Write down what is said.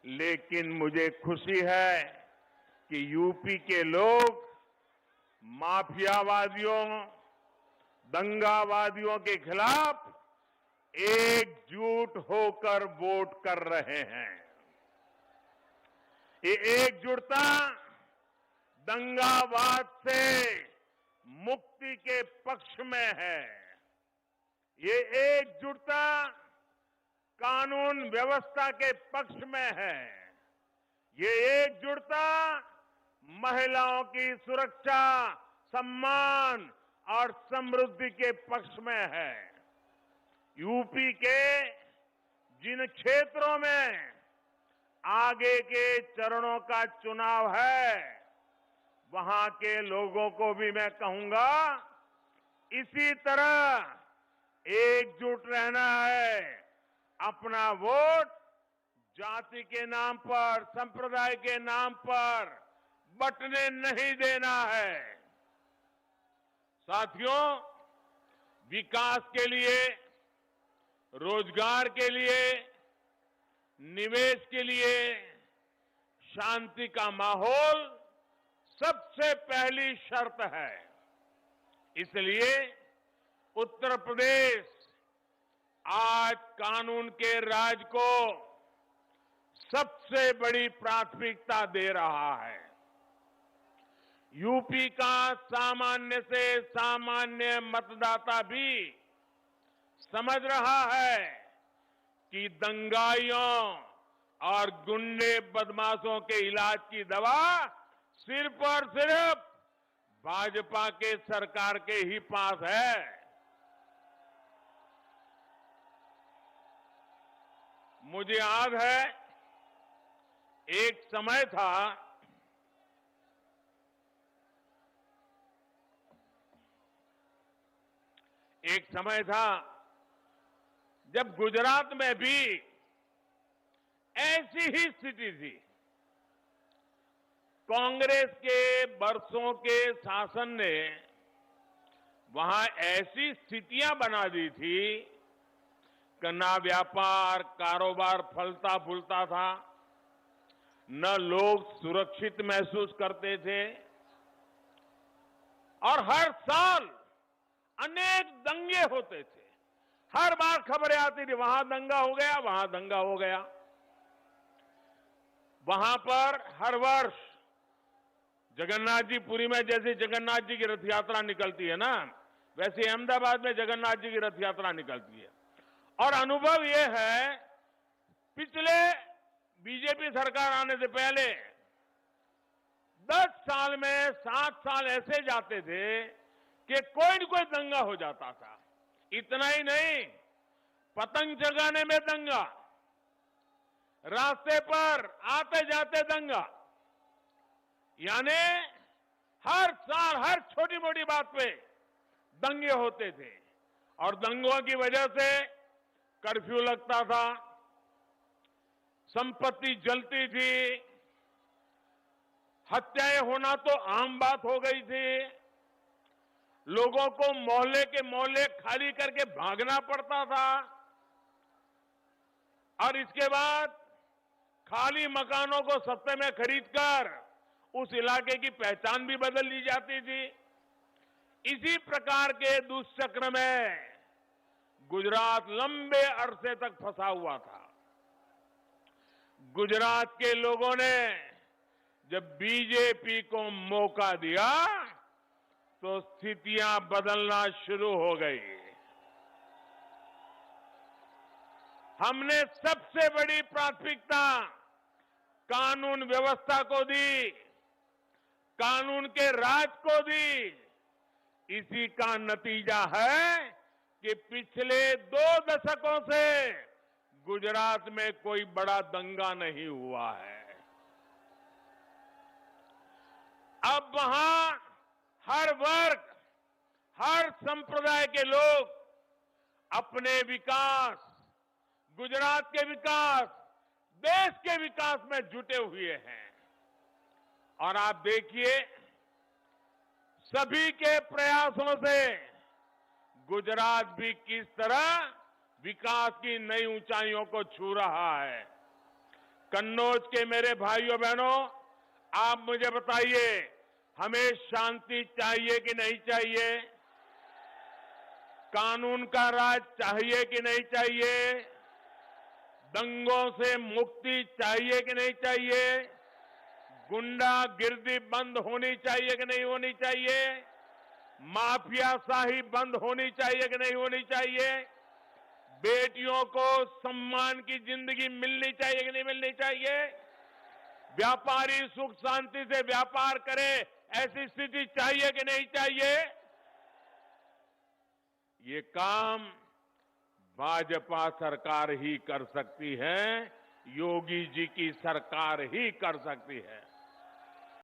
लेकिन मुझे खुशी है कि यूपी के लोग माफियावादियों, दंगावादियों के खिलाफ एकजुट होकर वोट कर रहे हैं। ये एकजुटता दंगावाद से मुक्ति के पक्ष में है। ये एकजुटता कानून व्यवस्था के पक्ष में है। ये एकजुटता महिलाओं की सुरक्षा, सम्मान और समृद्धि के पक्ष में है। यूपी के जिन क्षेत्रों में आगे के चरणों का चुनाव है, वहां के लोगों को भी मैं कहूंगा, इसी तरह एकजुट रहना है। अपना वोट जाति के नाम पर, संप्रदाय के नाम पर बंटने नहीं देना है। साथियों, विकास के लिए, रोजगार के लिए, निवेश के लिए शांति का माहौल सबसे पहली शर्त है। इसलिए उत्तर प्रदेश आज कानून के राज को सबसे बड़ी प्राथमिकता दे रहा है। यूपी का सामान्य से सामान्य मतदाता भी समझ रहा है कि दंगाइयों और गुंडे बदमाशों के इलाज की दवा सिर्फ और सिर्फ भाजपा के सरकार के ही पास है। मुझे याद है, एक समय था जब गुजरात में भी ऐसी ही स्थिति थी। कांग्रेस के बरसों के शासन ने वहां ऐसी स्थितियां बना दी थी कि न व्यापार कारोबार फलता फूलता था, न लोग सुरक्षित महसूस करते थे, और हर साल अनेक दंगे होते थे। हर बार खबरें आती थी, वहां दंगा हो गया, वहां दंगा हो गया। वहां पर हर वर्ष जगन्नाथ जी पुरी में जैसे जगन्नाथ जी की रथ यात्रा निकलती है ना, वैसे अहमदाबाद में जगन्नाथ जी की रथ यात्रा निकलती है। और अनुभव यह है, पिछले बीजेपी सरकार आने से पहले 10 साल में 7 साल ऐसे जाते थे कि कोई न कोई दंगा हो जाता था। इतना ही नहीं, पतंग जगाने में दंगा, रास्ते पर आते जाते दंगा, यानी हर साल हर छोटी मोटी बात पे दंगे होते थे। और दंगों की वजह से कर्फ्यू लगता था, संपत्ति जलती थी, हत्याएं होना तो आम बात हो गई थी। लोगों को मोहल्ले के मोहल्ले खाली करके भागना पड़ता था, और इसके बाद खाली मकानों को सस्ते में खरीदकर उस इलाके की पहचान भी बदल ली जाती थी। इसी प्रकार के दुष्चक्र में गुजरात लंबे अरसे तक फंसा हुआ था। गुजरात के लोगों ने जब बीजेपी को मौका दिया तो स्थितियां बदलना शुरू हो गई। हमने सबसे बड़ी प्राथमिकता कानून व्यवस्था को दी, कानून के राज को दी। इसी का नतीजा है कि पिछले 2 दशकों से गुजरात में कोई बड़ा दंगा नहीं हुआ है। अब वहां हर वर्ग, हर संप्रदाय के लोग अपने विकास, गुजरात के विकास, देश के विकास में जुटे हुए हैं। और आप देखिए, सभी के प्रयासों से गुजरात भी किस तरह विकास की नई ऊंचाइयों को छू रहा है। कन्नौज के मेरे भाइयों बहनों, आप मुझे बताइए, हमें शांति चाहिए कि नहीं चाहिए? कानून का राज चाहिए कि नहीं चाहिए? दंगों से मुक्ति चाहिए कि नहीं चाहिए? गुंडागिर्दी बंद होनी चाहिए कि नहीं होनी चाहिए? माफियाशाही बंद होनी चाहिए कि नहीं होनी चाहिए? बेटियों को सम्मान की जिंदगी मिलनी चाहिए कि नहीं मिलनी चाहिए? व्यापारी सुख शांति से व्यापार करे, ऐसी स्थिति चाहिए कि नहीं चाहिए? ये काम भाजपा सरकार ही कर सकती है, योगी जी की सरकार ही कर सकती है।